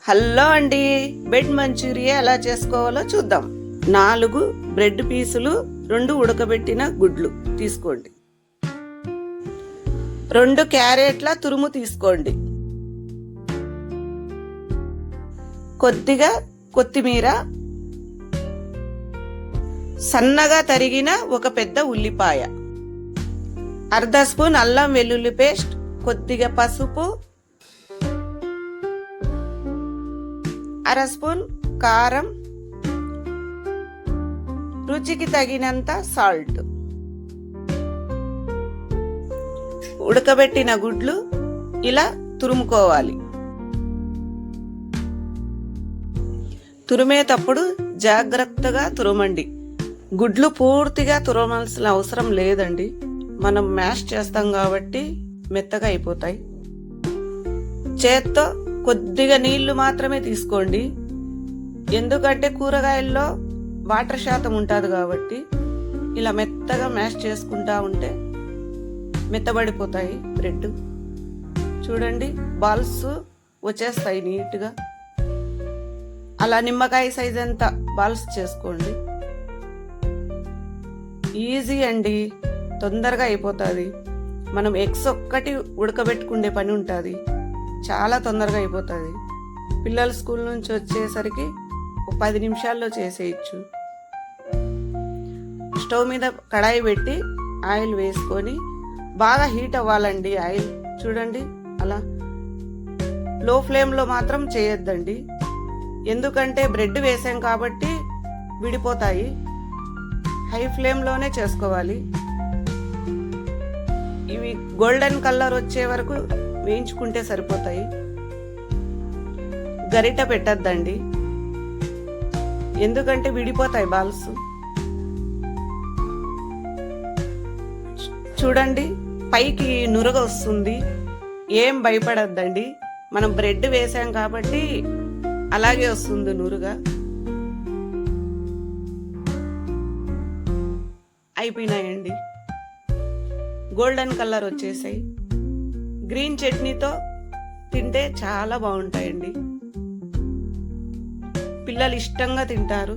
Hello అండి, bread Manchuria ఎలా చేసుకోవాలో చూద్దాం. 4 బ్రెడ్ పీసులు, 2 ఉడకబెట్టిన గుడ్లు తీసుకోండి. 2 క్యారెట్ల తురుము తీసుకోండి. కొద్దిగా కొత్తిమీర, సన్నగా తరిగిన ఒక పెద్ద ఉల్లిపాయ, 1/2 స్పూన్ అల్లం వెల్లుల్లి పేస్ట్, కొద్దిగా పసుపు, 1/2 స్పూన్ కారం, రుచికి తగినంత సాల్ట్. ఉడకబెట్టిన గుడ్లు ఇలా తురుముకోవాలి. తురిమేటప్పుడు జాగ్రత్తగా తురమండి. గుడ్లు పూర్తిగా తురమాల్సిన అవసరం లేదండి, మనం మ్యాష్ చేస్తాం కాబట్టి మెత్తగా అయిపోతాయి. చేత్తో కొద్దిగా నీళ్లు మాత్రమే తీసుకోండి, ఎందుకంటే కూరగాయల్లో వాటర్ శాతం ఉంటుంది కాబట్టి. ఇలా మెత్తగా మ్యాష్ చేసుకుంటా ఉంటే మెత్తబడిపోతాయి బ్రెడ్. చూడండి, బాల్స్ వచ్చేస్తాయి నీట్గా. అలా నిమ్మకాయ సైజ్ అంత బాల్స్ చేసుకోండి. ఈజీ అండి, తొందరగా అయిపోతుంది. మనం ఎగ్స్ ఒక్కటి ఉడకబెట్టుకునే పని ఉంటుంది, చాలా తొందరగా అయిపోతుంది. పిల్లలు స్కూల్ నుంచి వచ్చేసరికి 10 నిమిషాల్లో చేసేయచ్చు. స్టవ్ మీద కడాయి పెట్టి ఆయిల్ వేసుకొని బాగా హీట్ అవ్వాలండి ఆయిల్. చూడండి, అలా లో ఫ్లేమ్లో మాత్రం చేయొద్దండి, ఎందుకంటే బ్రెడ్ వేసాం కాబట్టి విడిపోతాయి. హై ఫ్లేమ్లోనే చేసుకోవాలి. ఇవి గోల్డెన్ కలర్ వచ్చే వరకు వేయించుకుంటే సరిపోతాయి. గరిట పెట్టద్దండి, ఎందుకంటే విడిపోతాయి బాల్స్. చూడండి, పైకి నురగ వస్తుంది, ఏం భయపడద్దండి, మనం బ్రెడ్ వేసాం కాబట్టి అలాగే వస్తుంది నురుగా. అయిపోయినాయండి, గోల్డెన్ కలర్ వచ్చేసాయి. గ్రీన్ చట్నీతో తింటే చాలా బాగుంటాయండి, పిల్లలు ఇష్టంగా తింటారు.